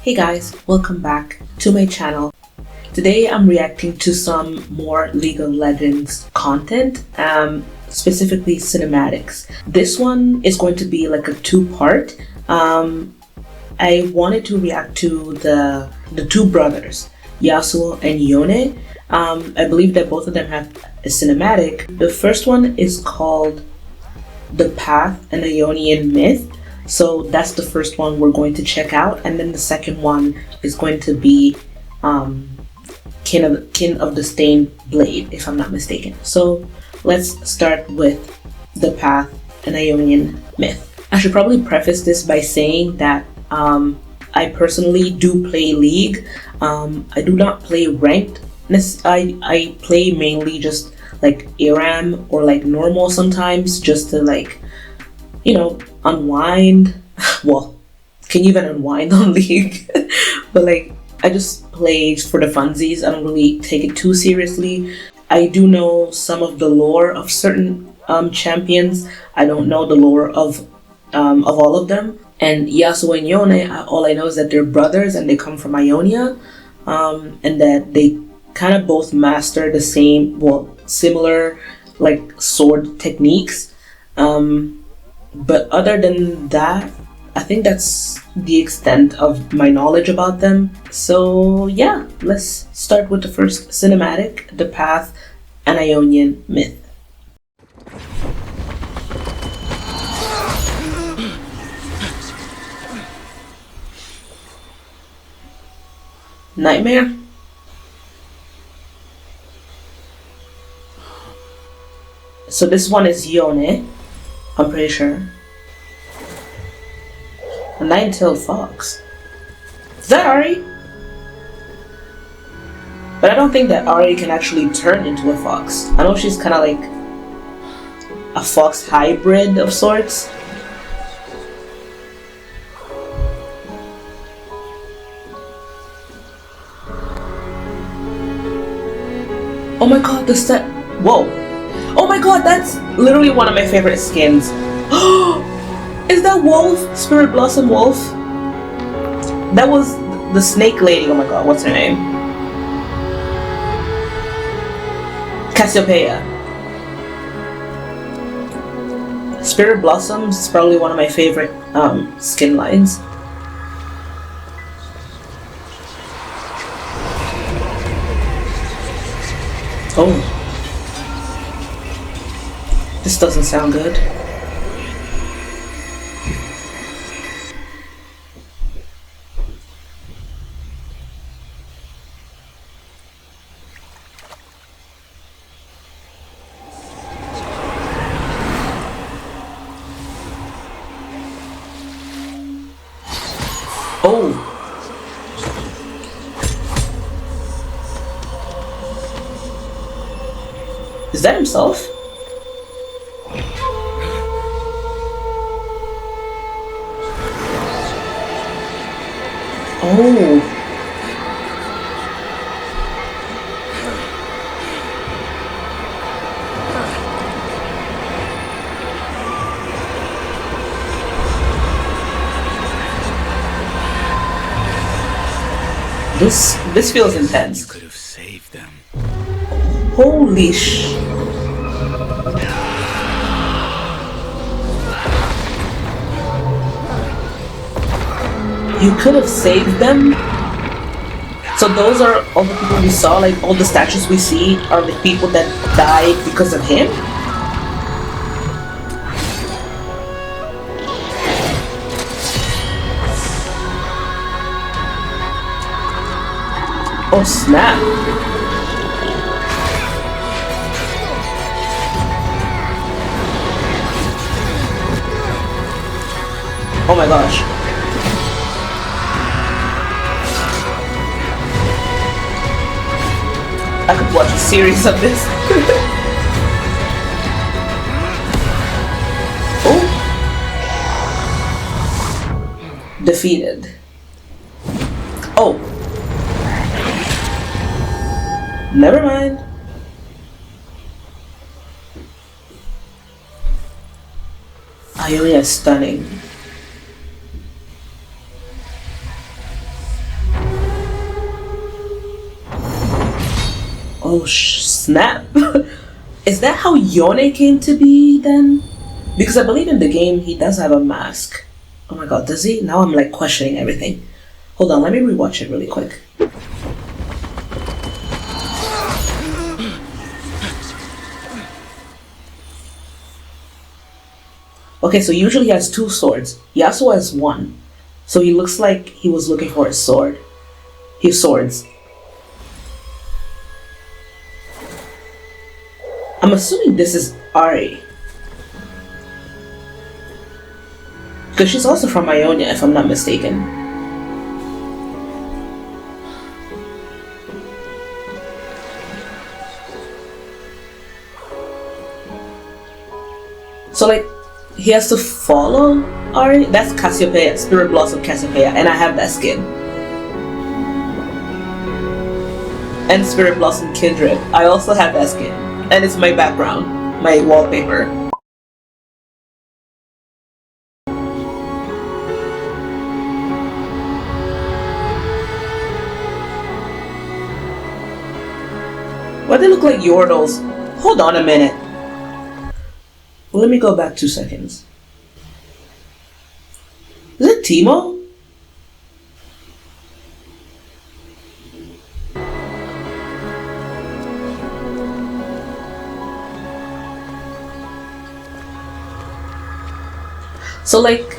Hey guys, welcome back to my channel. Today I'm reacting to some more League of Legends content, specifically cinematics. This one is going to be like a two-part. I wanted to react to the two brothers, Yasuo and Yone. I believe that both of them have a cinematic. The first one is called The Path and the Ionian Myth. So that's the first one we're going to check out, and then the second one is going to be Kin of the Stained Blade, if I'm not mistaken. So let's start with The Path and Ionian Myth. I should probably preface this by saying that I personally do play League. I do not play ranked. I play mainly just like ARAM or like normal sometimes, just to like, you know, unwind. Well, can you even unwind on League? But like, I just play for the funsies. I don't really take it too seriously. I do know some of the lore of certain champions. I don't know the lore of all of them. And Yasuo and Yone, all I know is that they're brothers and they come from Ionia, and that they kind of both master the same, well, similar like sword techniques. But other than that, I think that's the extent of my knowledge about them. So yeah, let's start with the first cinematic, The Path and Ionian Myth. Nightmare? So this one is Yone, I'm pretty sure. A nine-tailed fox. Is that Ari? But I don't think that Ari can actually turn into a fox. I know she's kind of like a fox hybrid of sorts. Oh my god, the set. Whoa. Oh my god, that's literally one of my favorite skins. Is that Wolf? Spirit Blossom Wolf? That was the snake lady. Oh my god, what's her name? Cassiopeia. Spirit Blossom is probably one of my favorite skin lines. Oh. This doesn't sound good. Oh! Is that himself? Oh! This feels intense. You could have saved them. Holy sh! You could have saved them? So those are all the people we saw, like all the statues we see are the people that died because of him? Oh snap! Oh my gosh. I could watch a series of this. Oh! Defeated. Oh! Never mind. Ionia is stunning. Oh snap! Is that how Yone came to be then? Because I believe in the game he does have a mask. Oh my god, does he? Now I'm like questioning everything. Hold on, let me rewatch it really quick. Okay, so usually he has 2 swords. Yasuo has 1. So he looks like he was looking for his sword. His swords. I'm assuming this is Ari. Because she's also from Ionia, if I'm not mistaken. So like, he has to follow Ari? That's Cassiopeia, Spirit Blossom Cassiopeia, and I have that skin. And Spirit Blossom Kindred, I also have that skin. And it's my background, my wallpaper. Why do they look like Yordles? Hold on a minute. Let me go back 2 seconds. Is it Teemo? So like,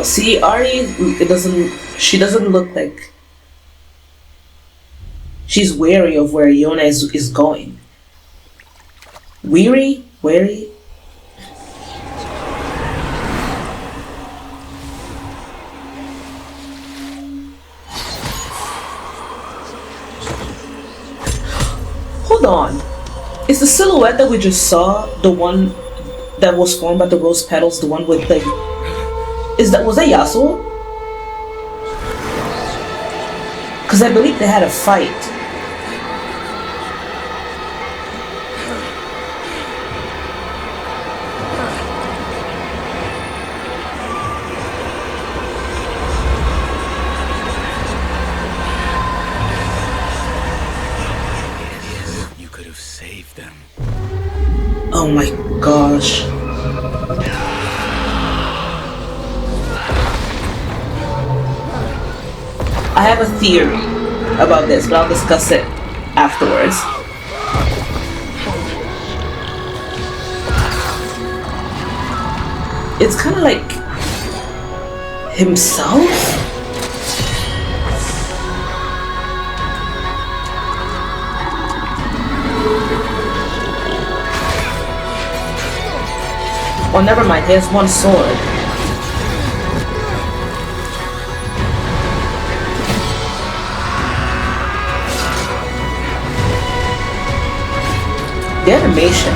see, Ari, she doesn't look like she's wary of where Yone is going. Weary? Wary? Hold on. Is the silhouette that we just saw the one that was formed by the rose petals, the one with like... was that Yasuo? Because I believe they had a fight. You could have saved them. Oh my gosh. I have a theory about this, but I'll discuss it afterwards. It's kind of like himself? Oh, never mind, he has 1 sword. The animation.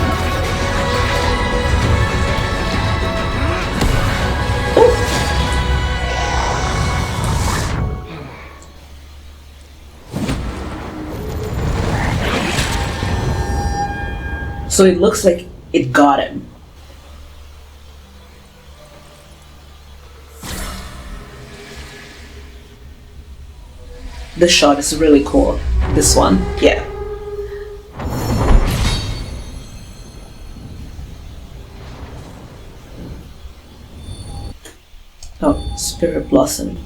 Ooh. So it looks like it got him. This shot is really cool. This one, yeah. Oh, Spirit Blossom.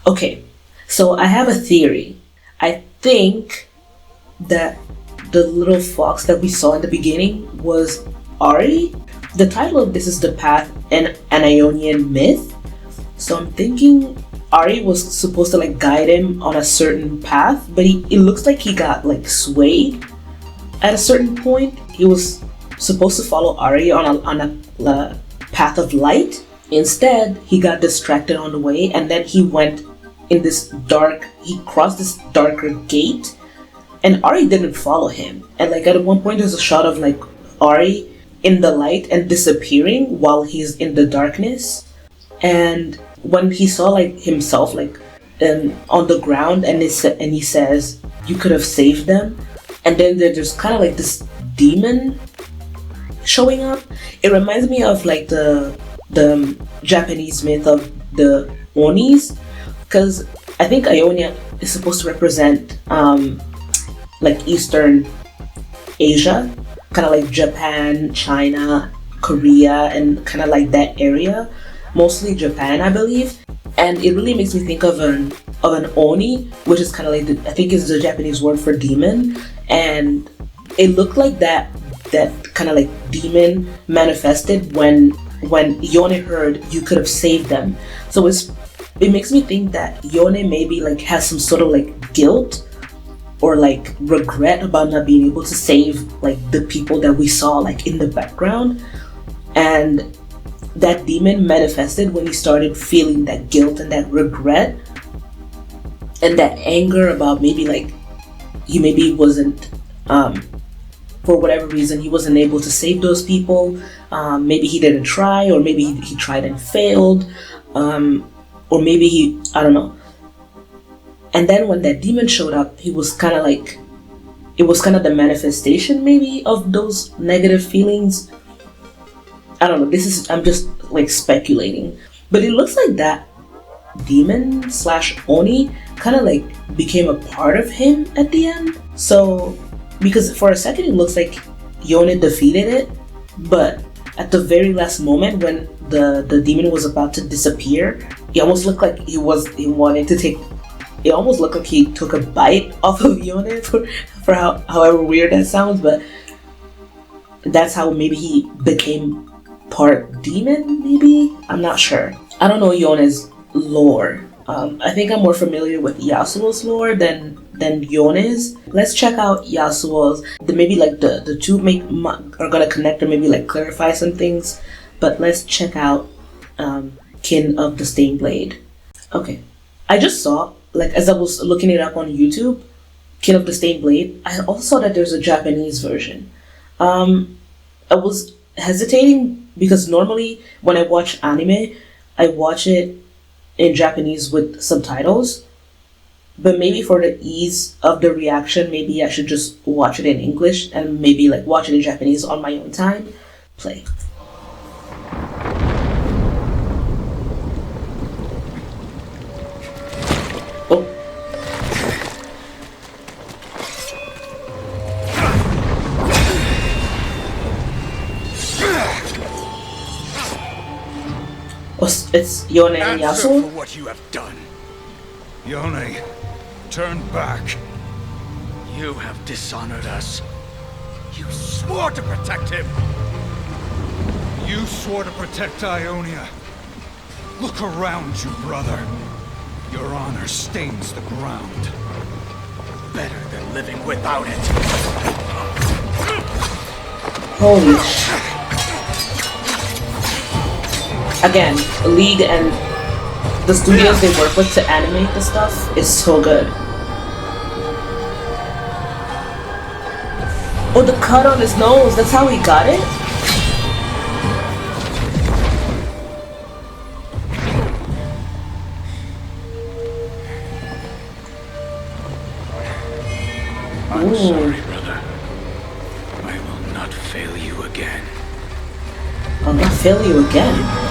Okay, so I have a theory. I think that the little fox that we saw in the beginning was Ari. The title of this is The Path and an Ionian Myth. So I'm thinking Ari was supposed to like guide him on a certain path, but it looks like he got like swayed at a certain point. He was supposed to follow Ari on a path of light. Instead, he got distracted on the way, and then he went in this he crossed this darker gate, and Ari didn't follow him. And like at one point there's a shot of like Ari in the light and disappearing while he's in the darkness. And when he saw like himself like on the ground, and he says, "You could have saved them," and then there's kind of like this demon showing up, it reminds me of like the Japanese myth of the Onis, because I think Ionia is supposed to represent like Eastern Asia, kind of like Japan, China, Korea, and kind of like that area, mostly Japan, I believe. And it really makes me think of an Oni, which is kind of like I think is the Japanese word for demon, and it looked like that kind of like demon manifested when Yone heard you could have saved them. So it makes me think that Yone maybe like has some sort of like guilt or like regret about not being able to save like the people that we saw like in the background, and that demon manifested when he started feeling that guilt and that regret and that anger about maybe like he maybe wasn't for whatever reason he wasn't able to save those people. Maybe he didn't try, or maybe he tried and failed, or maybe I don't know. And then when that demon showed up, he was kind of like, it was kind of the manifestation maybe of those negative feelings. I don't know, I'm just like speculating, but it looks like that demon slash Oni kind of like became a part of him at the end. So, because for a second it looks like Yone defeated it, but at the very last moment when the demon was about to disappear, it almost looked like he wanted to take, it almost looked like he took a bite off of Yone for however weird that sounds, but that's how maybe he became part demon, maybe? I'm not sure. I don't know Yone's lore. I think I'm more familiar with Yasuo's lore than Yone's. Let's check out Yasuo's. Maybe like the two are gonna connect or maybe like clarify some things. But let's check out Kin of the Stained Blade. Okay, I just saw, like as I was looking it up on YouTube, Kin of the Stained Blade, I also saw that there's a Japanese version. I was hesitating because normally when I watch anime, I watch it in Japanese with subtitles, but maybe for the ease of the reaction, maybe I should just watch it in English and maybe like watch it in Japanese on my own time. Play. Oh. It's Yone and Yasuo? For what you have done. Yone, turn back. You have dishonored us. You swore to protect him. You swore to protect Ionia. Look around you, brother. Your honor stains the ground. Better than living without it. Holy shit. Again, League and the studios they work with to animate the stuff is so good. Oh, the cut on his nose, that's how he got it? I'm sorry, brother. I will not fail you again. I'll not fail you again.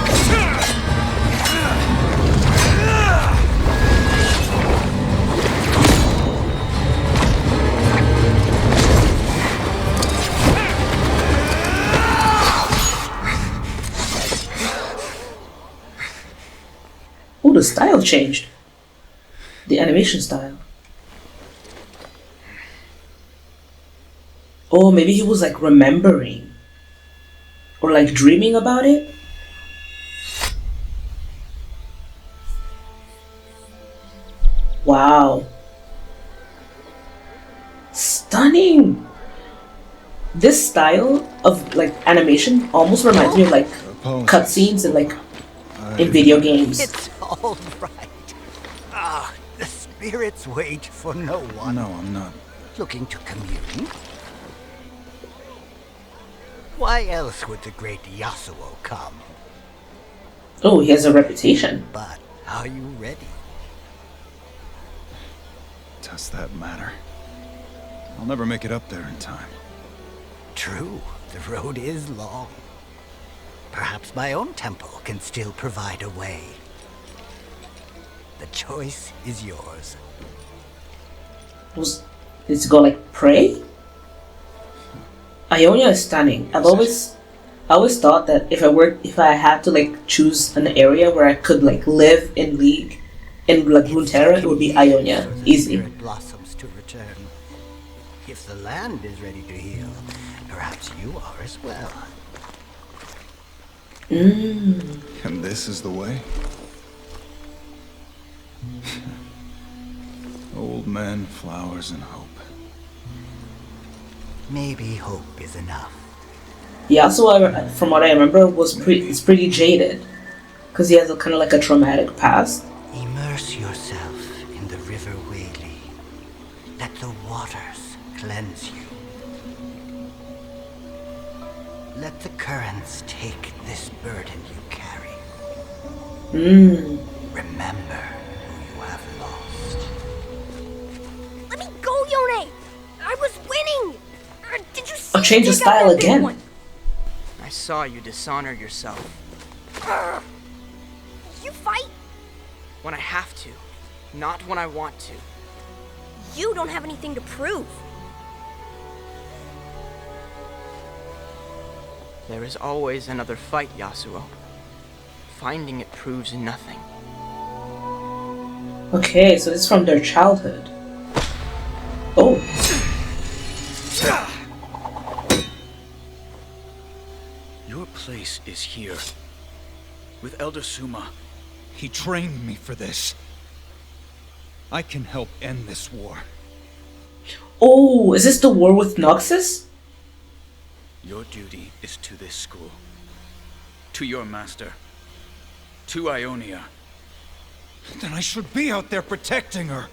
Oh, the style changed. The animation style. Oh, maybe he was like remembering. Or like dreaming about it. Wow. Stunning. This style of like animation almost reminds me of like cutscenes and like in video games. It's all right. Ah, the spirits wait for no one. No, I'm not. Looking to commune? Why else would the great Yasuo come? Oh, he has a reputation. But are you ready? Does that matter? I'll never make it up there in time. True, the road is long. Perhaps my own temple can still provide a way. The choice is yours. Did it go like pray? Ionia is stunning. I always thought that if I had to like choose an area where I could like live in League in like Runeterra, it would be Ionia. Easy. Spirit blossoms to return. If the land is ready to heal, perhaps you are as well. And this is the way? Old men, flowers, and hope. Maybe hope is enough. Yasuo, from what I remember, is pretty jaded, because he has a kind of like a traumatic past. Immerse yourself in the river Whaley. Let the waters cleanse you. Let the currents take this burden you carry. Remember who you have lost. Let me go, Yone! I was winning! Did you see? I'll change the style again. I saw you dishonor yourself. You fight? When I have to, not when I want to. You don't have anything to prove. There is always another fight, Yasuo. Finding it proves nothing. Okay, so this is from their childhood. Oh. Your place is here. With Elder Suma. He trained me for this. I can help end this war. Oh, is this the war with Noxus? Your duty is to this school. To your master. To Ionia. Then I should be out there protecting her.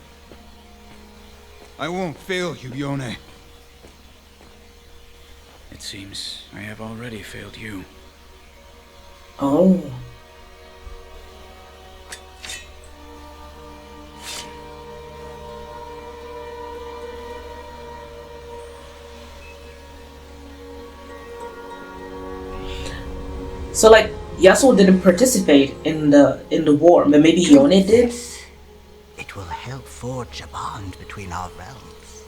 I won't fail you, Yone. It seems I have already failed you. Oh. So like Yasuo didn't participate in the war, but maybe Yone did. It will help forge a bond between our realms.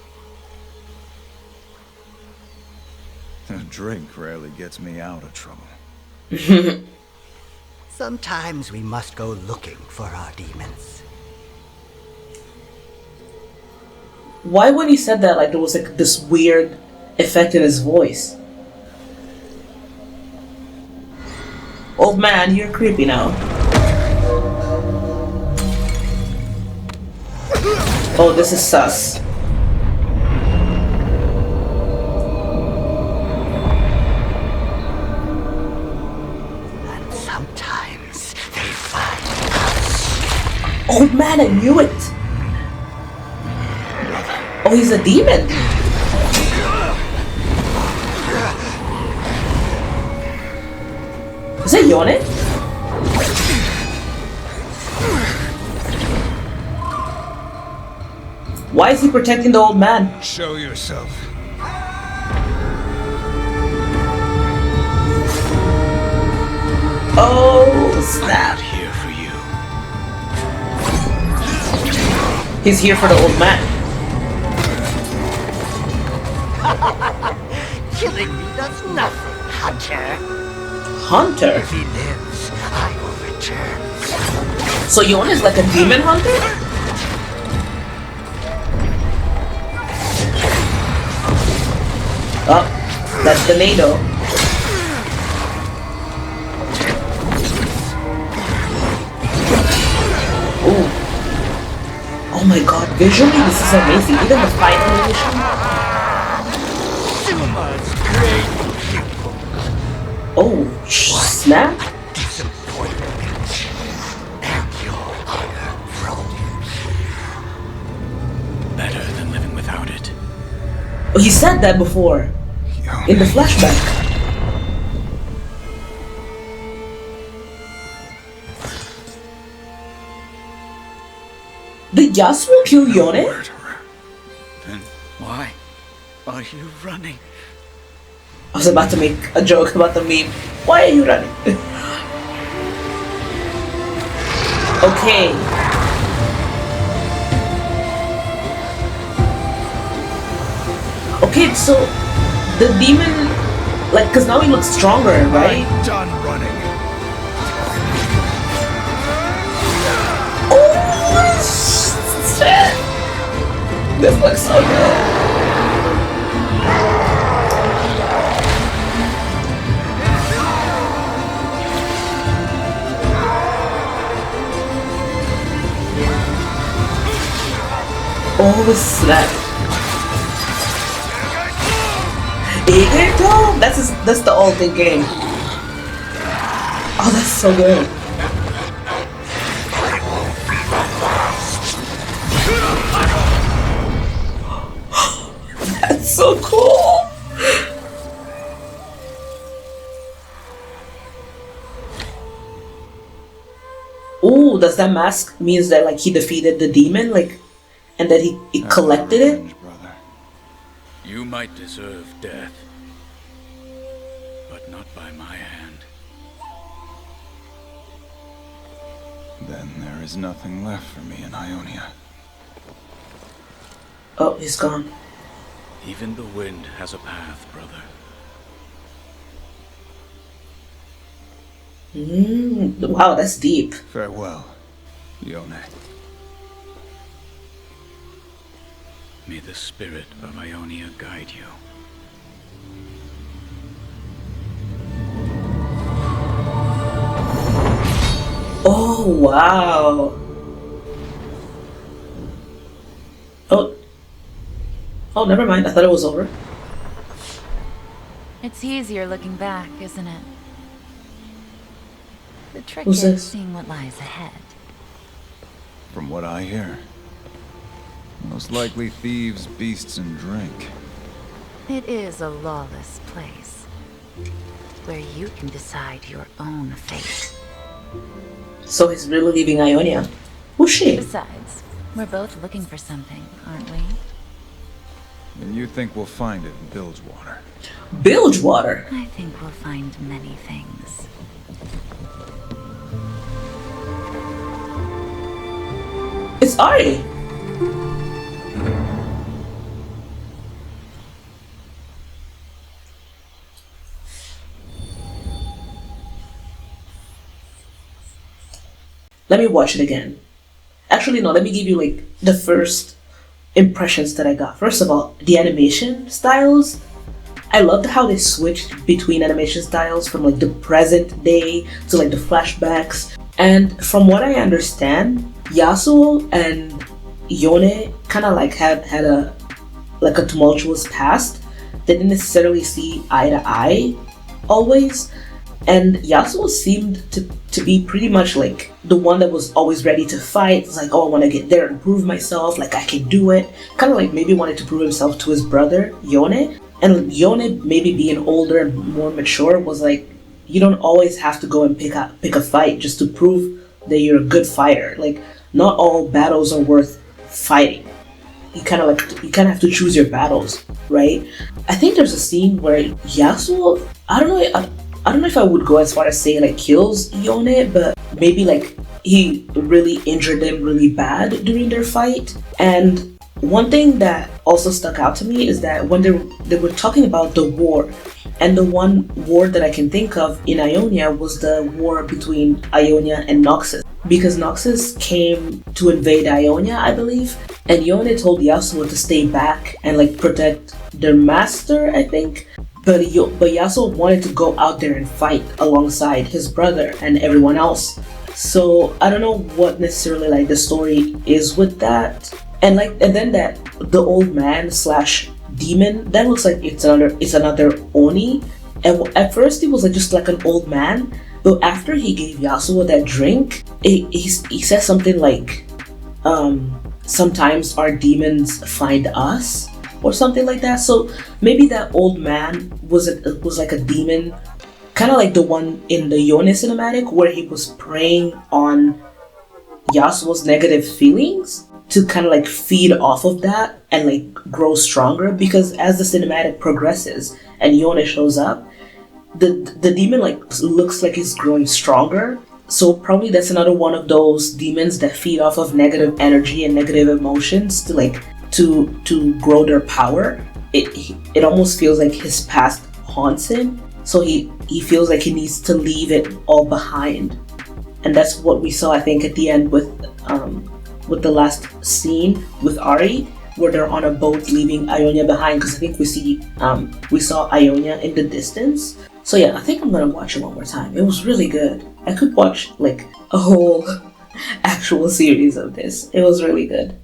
A drink rarely gets me out of trouble. Sometimes we must go looking for our demons. Why when he said that, like there was like this weird effect in his voice? Old man, you're creepy now. Oh, this is sus. And sometimes they find us. Old man, I knew it! Oh, he's a demon! Is that Yone? Why is he protecting the old man? Show yourself. Oh, snap. I'm not here for you. He's here for the old man. Killing me does nothing, Hunter. Hunter? If he lives, I will return. So Yone is like a demon hunter? Oh, that's the NATO. Ooh. Oh my god, visually this is amazing. Even the fight animation. Suma's great pupil. Oh, snap. Disappointment. And your honor froze. Better than living without it. Oh, he said that before. In the flashback. Did Yasuo kill Yone? Then why are you running? I was about to make a joke about the meme. Why are you running? Okay. Okay, so the demon, like, cause now he looks stronger, right? I'm done running. Oh shit! This looks so good. Oh snap! Egerton? That's the ultimate game. Oh, that's so good. That's so cool. Ooh, does that mask means that like he defeated the demon, like, and that he collected it? Revenge, brother. You might deserve death, but not by my hand. Then there is nothing left for me in Ionia. Oh, he's gone. Even the wind has a path, brother. Wow, that's deep. Farewell, Yone. May the spirit of Ionia guide you. Oh, wow. Oh, never mind. I thought it was over. It's easier looking back, isn't it? The trick Who's is this? seeing what lies ahead. From what I hear, most likely thieves, beasts, and drink. It is a lawless place, where you can decide your own fate. So he's really leaving Ionia. Who's she? Besides, we're both looking for something, aren't we? And you think we'll find it in Bilgewater? Bilgewater. I think we'll find many things. It's Ari. Let me watch it again. Actually, no, let me give you like the first impressions that I got. First of all, the animation styles. I loved how they switched between animation styles from like the present day to like the flashbacks. And from what I understand, Yasuo and Yone kind of like had a tumultuous past. They didn't necessarily see eye to eye always. And Yasuo seemed to be pretty much like the one that was always ready to fight. It's like, oh, I want to get there and prove myself, like I can do it. Kind of like maybe wanted to prove himself to his brother, Yone. And Yone, maybe being older and more mature, was like, you don't always have to go and pick a fight just to prove that you're a good fighter. Like, not all battles are worth fighting. You kind of have to choose your battles, right? I think there's a scene where Yasuo, I don't know if I would go as far as say like kills Yone, but maybe like he really injured them really bad during their fight. And one thing that also stuck out to me is that when they were talking about the war, and the one war that I can think of in Ionia was the war between Ionia and Noxus. Because Noxus came to invade Ionia, I believe, and Yone told Yasuo to stay back and like protect their master, I think. But Yasuo wanted to go out there and fight alongside his brother and everyone else. So I don't know what necessarily like the story is with that. And then that the old man slash demon, that looks like it's another Oni. And at first it was like just like an old man, but after he gave Yasuo that drink, he says something like, sometimes our demons find us, or something like that. So maybe that old man was like a demon, kind of like the one in the Yone cinematic where he was preying on Yasuo's negative feelings to kind of like feed off of that and like grow stronger, because as the cinematic progresses and Yone shows up, the demon like looks like he's growing stronger. So probably that's another one of those demons that feed off of negative energy and negative emotions to like to grow their power. It almost feels like his past haunts him, so he feels like he needs to leave it all behind. And that's what we saw, I think, at the end with the last scene with Ari, where they're on a boat leaving Ionia behind, because I think we saw Ionia in the distance. So yeah, I think I'm gonna watch it one more time. It was really good. I could watch like a whole actual series of this. It was really good.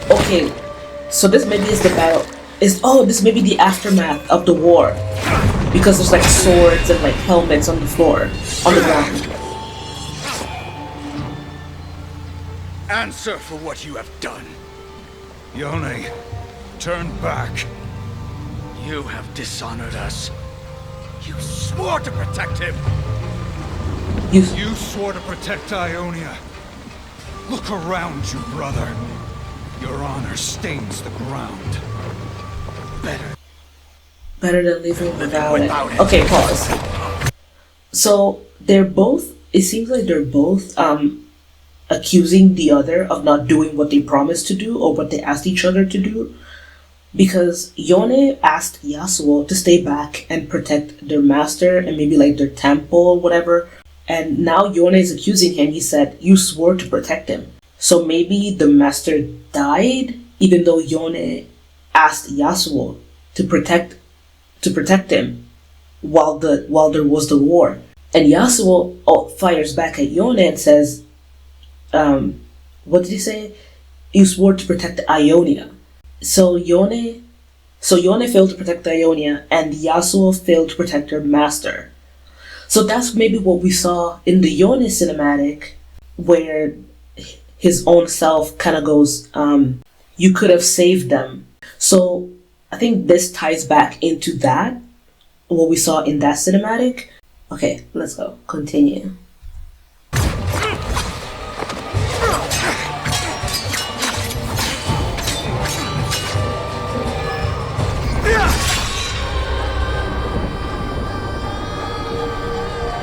Okay, so this maybe is the battle. This may be the aftermath of the war, because there's like swords and like helmets on the floor, on the ground. Answer for what you have done. Yone, turn back. You have dishonored us. You swore to protect him. You swore to protect Ionia. Look around you, brother. Your honor stains the ground. Better than living without it. Okay, pause. So it seems like they're both accusing the other of not doing what they promised to do or what they asked each other to do, because Yone asked Yasuo to stay back and protect their master and maybe like their temple or whatever, and now Yone is accusing him. He said, you swore to protect him. So maybe the master died even though Yone asked Yasuo to protect him while there was the war. And Yasuo fires back at Yone and says, what did he say? You swore to protect Ionia. So Yone failed to protect Ionia, and Yasuo failed to protect her master. So that's maybe what we saw in the Yone cinematic, where his own self kind of goes, you could have saved them. So I think this ties back into that, what we saw in that cinematic. Okay, let's go. Continue.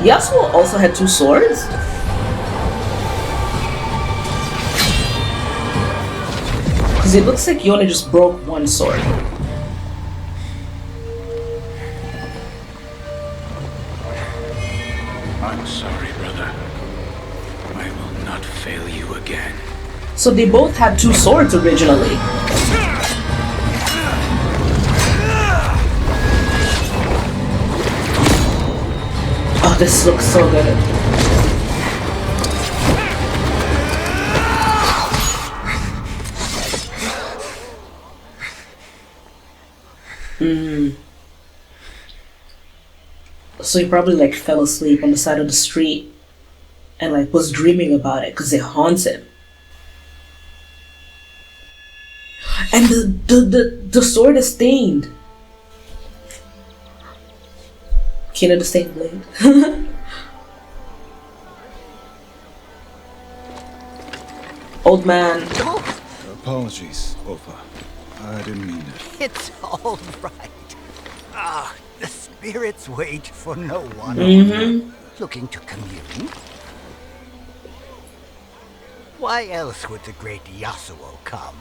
Yasuo also had 2 swords? Because it looks like Yone just broke 1 sword. I'm sorry, brother. I will not fail you again. So they both had 2 swords originally. Oh, this looks so good. So he probably like fell asleep on the side of the street and like was dreaming about it because it haunts him. And the sword is stained. Kina the stained blade. Old man. Apologies, Opa. I didn't mean it. It's all right. Ah, the spirits wait for no one. Looking to commune? Why else would the great Yasuo come?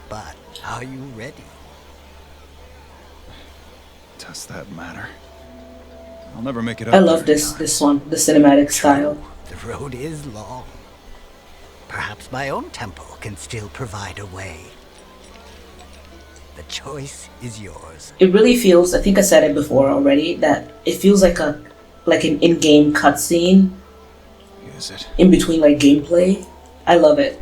But are you ready? Does that matter? I'll never make it up. I love this one, the cinematic style. The road is long. Perhaps my own temple can still provide a way. The choice is yours. It really feels, I think I said it before already, that it feels like an in-game cutscene. Is it? In between like gameplay. I love it.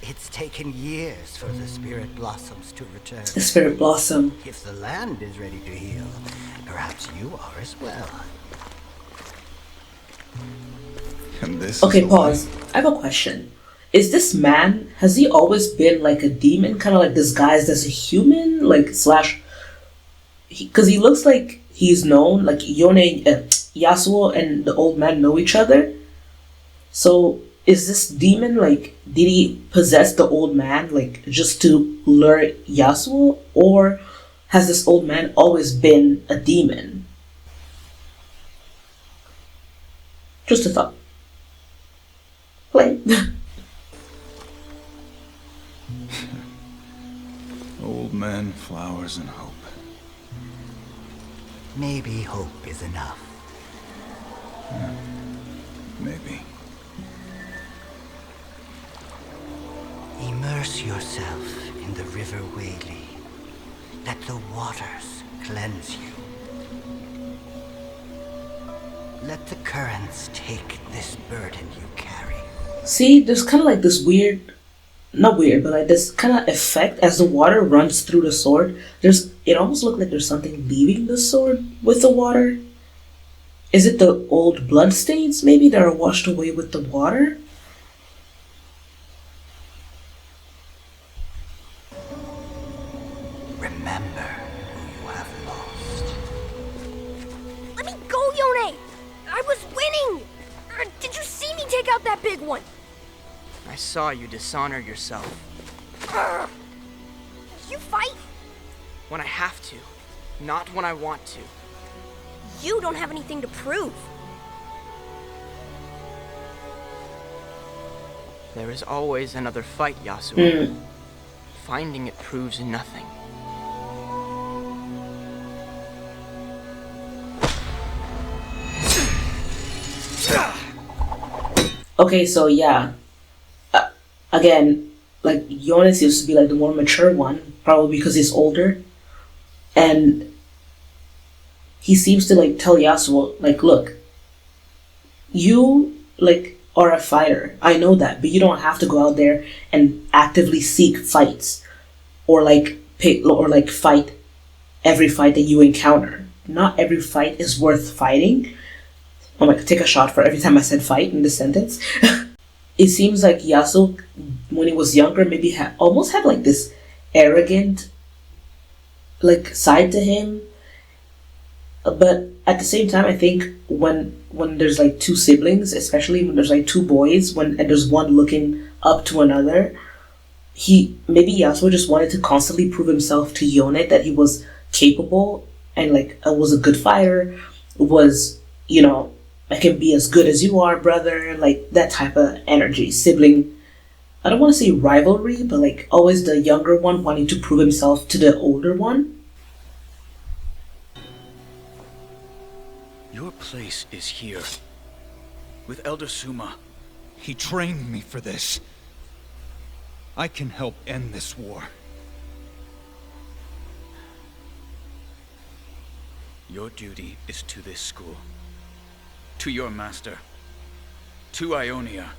It's taken years for the spirit blossoms to return. The spirit blossom. If the land is ready to heal, perhaps you are as well. And this Okay, is the pause. way. I have a question. is this man, has he always been like a demon, kind of like disguised as a human, like slash, because he looks like he's known, like Yasuo and the old man know each other. So is this demon, like, did he possess the old man, like, just to lure Yasuo? Or has this old man always been a demon? Just a thought. Play. Old men, flowers, and hope. Maybe hope is enough. Maybe. Immerse yourself in the river Whaley. Let the waters cleanse you. Let the currents take this burden you carry. See, there's kind of like this weird, not weird, but like this kind of effect as the water runs through the sword. It almost looks like there's something leaving the sword with the water. Is it the old blood stains maybe that are washed away with the water? Remember who you have lost. Let me go, Yone! I was winning! Did you see me take out that big one? I saw you dishonor yourself. You fight? When I have to, not when I want to. You don't have anything to prove. There is always another fight, Yasuo. Finding it proves nothing. Okay, so yeah. Again, like, Yone seems to be like the more mature one, probably because he's older. And he seems to like tell Yasuo, like, look, you like are a fighter. I know that, but you don't have to go out there and actively seek fights or like pick or like fight every fight that you encounter. Not every fight is worth fighting. I'm like, take a shot for every time I said fight in this sentence. It seems like Yasuo, when he was younger, maybe almost had like this arrogant like side to him. But at the same time, I think when there's like two siblings, especially when there's like two boys, and there's one looking up to another, maybe Yasuo just wanted to constantly prove himself to Yone that he was capable and like was a good fighter, was, you know, I can be as good as you are, brother, like that type of energy, sibling. I don't want to say rivalry, but like always the younger one wanting to prove himself to the older one. Your place is here, with Elder Suma. He trained me for this. I can help end this war. Your duty is to this school, to your master, to Ionia.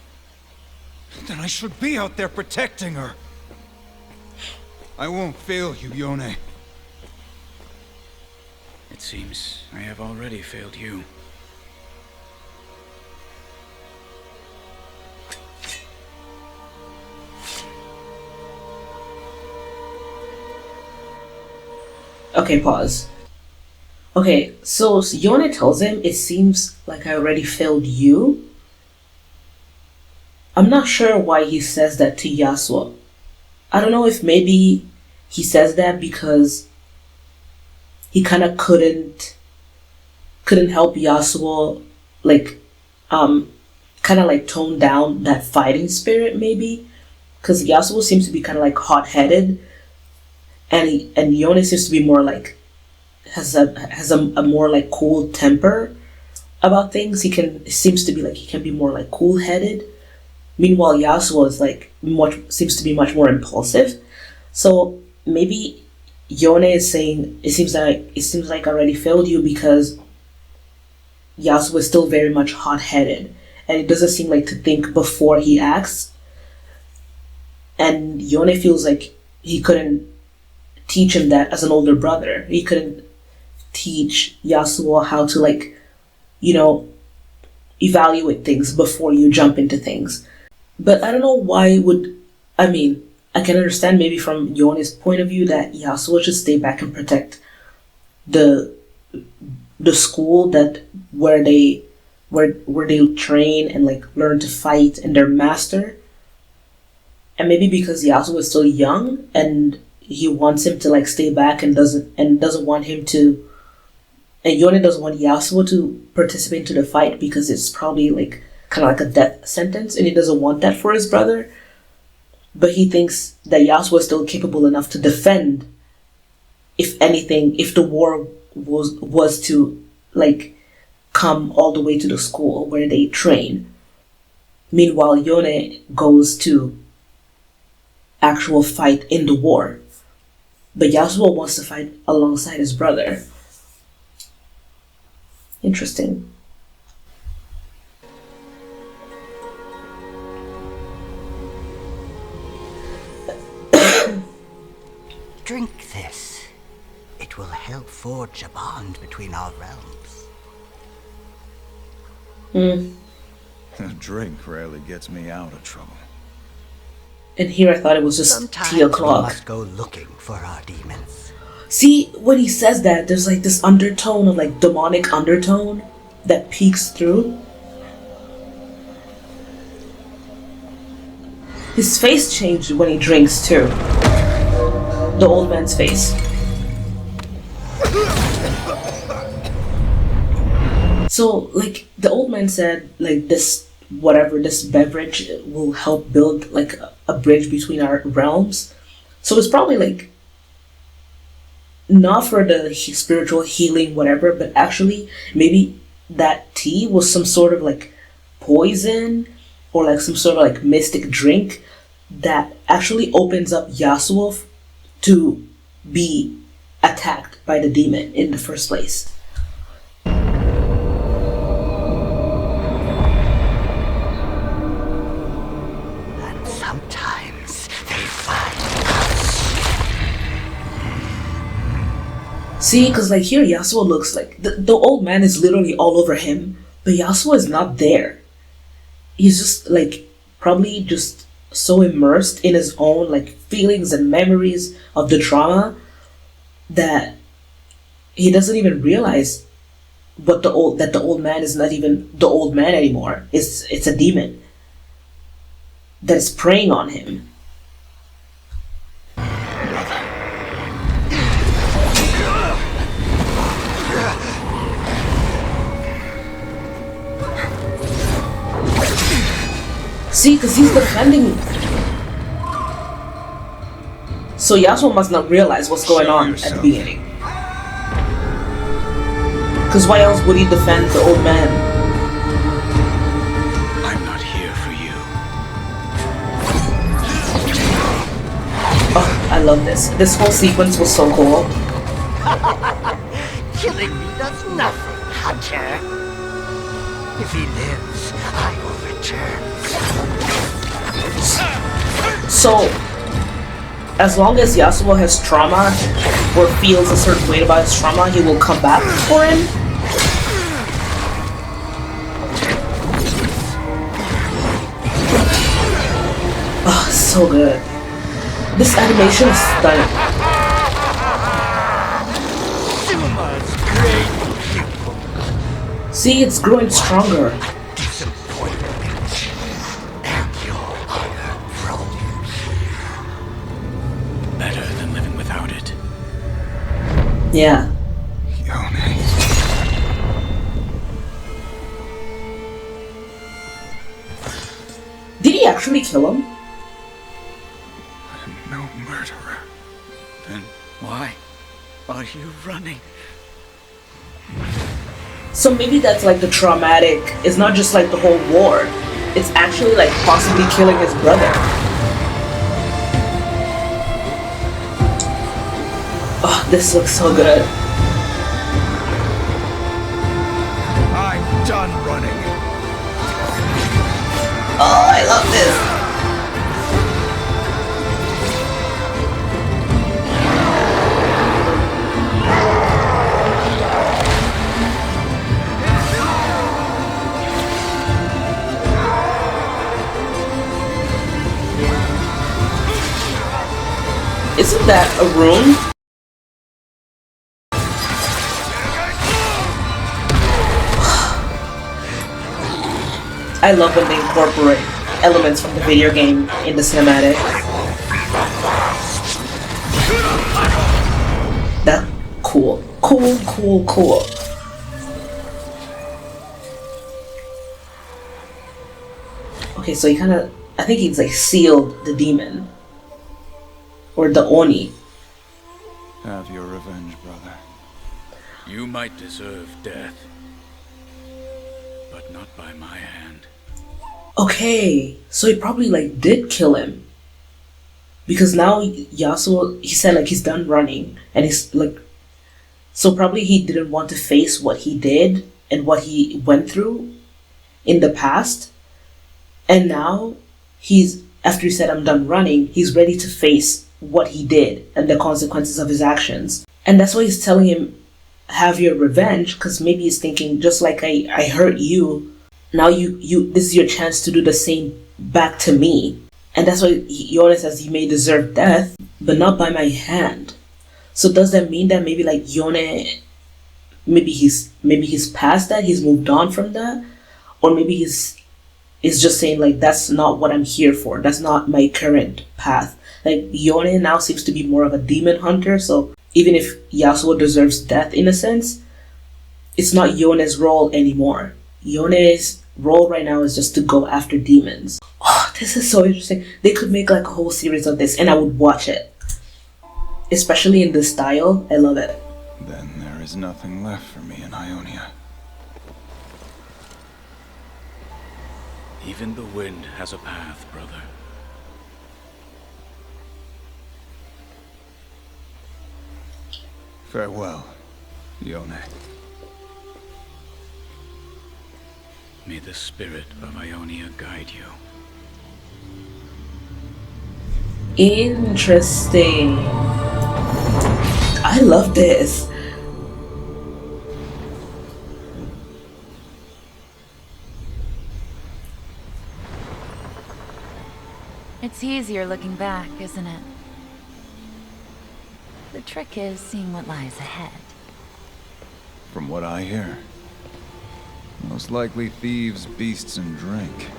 Then I should be out there protecting her. I won't fail you, Yone. It seems I have already failed you. Okay, pause. Okay, so Yone tells him, it seems like I already failed you. I'm not sure why he says that to Yasuo. I don't know if maybe he says that because he kind of couldn't help Yasuo, like, kind of like tone down that fighting spirit maybe, because Yasuo seems to be kind of like hot-headed, and Yone seems to be more like has a more like cool temper about things. It seems to be like he can be more like cool-headed. Meanwhile, Yasuo is like seems to be much more impulsive. So maybe Yone is saying it seems like I already failed you because Yasuo is still very much hot-headed, and it doesn't seem like to think before he acts. And Yone feels like he couldn't teach him that as an older brother. He couldn't teach Yasuo how to, like, you know, evaluate things before you jump into things. But I don't know why would, I mean, I can understand maybe from Yone's point of view that Yasuo should stay back and protect the the school that where they train and like learn to fight and their master. And maybe because Yasuo is still young and he wants him to like stay back and doesn't want him to, and Yone doesn't want Yasuo to participate into the fight because it's probably like kind of like a death sentence, and he doesn't want that for his brother. But he thinks that Yasuo is still capable enough to defend, if anything, if the war was to like come all the way to the school where they train. Meanwhile, Yone goes to actual fight in the war, but Yasuo wants to fight alongside his brother. Interesting. Drink this. It will help forge a bond between our realms. A drink rarely gets me out of trouble. And here I thought it was just Sometimes tea o'clock. we must go looking for our demons. See, when he says that, there's like this undertone of like demonic undertone that peeks through. His face changed when he drinks too. The old man's face. So, like, the old man said, like, this beverage will help build like a bridge between our realms. So it's probably like not for the spiritual healing, whatever, but actually maybe that tea was some sort of like poison or like some sort of like mystic drink that actually opens up Yasuo to be attacked by the demon in the first place. And sometimes they find us. See, because like here Yasuo looks like the old man is literally all over him, but Yasuo is not there. He's just like probably just so immersed in his own like feelings and memories of the trauma that he doesn't even realize that the old man is not even the old man anymore. It's a demon that is preying on him. See, because he's defending. So Yasuo must not realize what's going on at the beginning. Because why else would he defend the old man? I'm not here for you. Oh, I love this. This whole sequence was so cool. Killing me does nothing, Hunter. If he lives, I will return. So, as long as Yasuo has trauma or feels a certain way about his trauma, he will come back for him. Oh, so good. This animation is stunning. Suma's great pupil. See, it's growing stronger. Disappointment. And your honor froze. Better than living without it. Yeah. Yone. Did he actually kill him? I'm no murderer. Then why are you running? So maybe that's like the traumatic, it's not just like the whole war. It's actually like possibly killing his brother. Oh, this looks so good. I'm done running. Oh, I love this. Isn't that a room? I love when they incorporate elements from the video game in the cinematic. That cool. Cool. Okay, so he I think he's like sealed the demon. Or the Oni. Have your revenge, brother. You might deserve death, but not by my hand. Okay, so he probably like did kill him. Because now Yasuo, he said like he's done running, and he's like, so probably he didn't want to face what he did and what he went through in the past. And now after he said I'm done running, he's ready to face what he did and the consequences of his actions. And that's why he's telling him, have your revenge, because maybe he's thinking, just like I hurt you, now you this is your chance to do the same back to me. And that's why Yone says he may deserve death, but not by my hand. So does that mean that maybe like Yone, maybe he's past that, he's moved on from that? Or maybe he's just saying like, that's not what I'm here for, that's not my current path. Like Yone now seems to be more of a demon hunter, so even if Yasuo deserves death in a sense, it's not Yone's role anymore. Yone's role right now is just to go after demons. Oh, this is so interesting. They could make like a whole series of this and I would watch it. Especially in this style, I love it. Then there is nothing left for me in Ionia. Even the wind has a path, brother. Farewell, Yone. May the spirit of Ionia guide you. Interesting. I love this. It's easier looking back, isn't it? The trick is seeing what lies ahead. From what I hear, most likely thieves, beasts, and drink.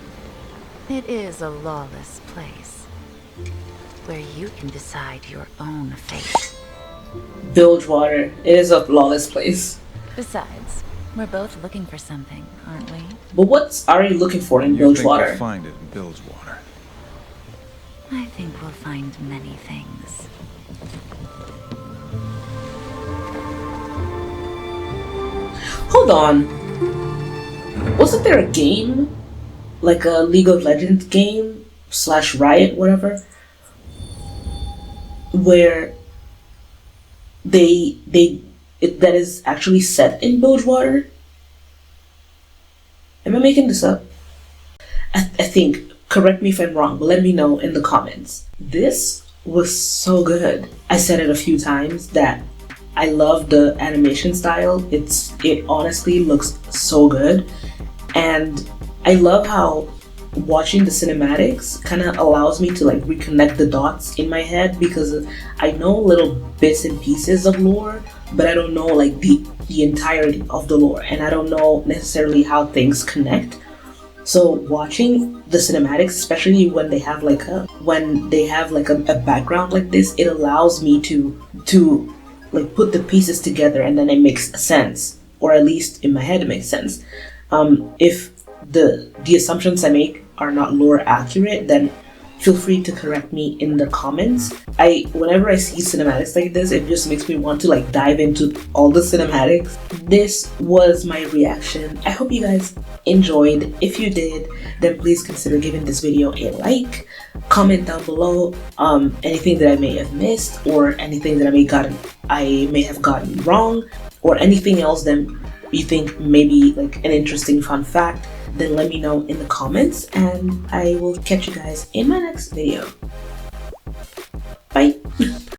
It is a lawless place, where you can decide your own fate. Bilgewater. It is a lawless place. Besides, we're both looking for something, aren't we? But what's Ari looking for in You think Bilgewater? you'll find it in Bilgewater? I think we'll find many things. Hold on. Wasn't there a game? Like a League of Legends game / Riot, whatever, where that is actually set in Bilgewater? Am I making this up? I think, correct me if I'm wrong, but let me know in the comments. This was so good. I said it a few times that I love the animation style. It honestly looks so good. And I love how watching the cinematics kind of allows me to like reconnect the dots in my head, because I know little bits and pieces of lore, but I don't know like the entirety of the lore, and I don't know necessarily how things connect. So watching the cinematics, especially when they have like a background like this, it allows me to like put the pieces together, and then it makes sense, or at least in my head it makes sense. If the assumptions I make are not lore accurate, then feel free to correct me in the comments. Whenever I see cinematics like this, it just makes me want to like dive into all the cinematics. This was my reaction. I hope you guys enjoyed. If you did, then please consider giving this video a like. Comment down below anything that I may have missed, or anything that I may have gotten wrong, or anything else that you think may be like an interesting fun fact. Then let me know in the comments, and I will catch you guys in my next video. Bye!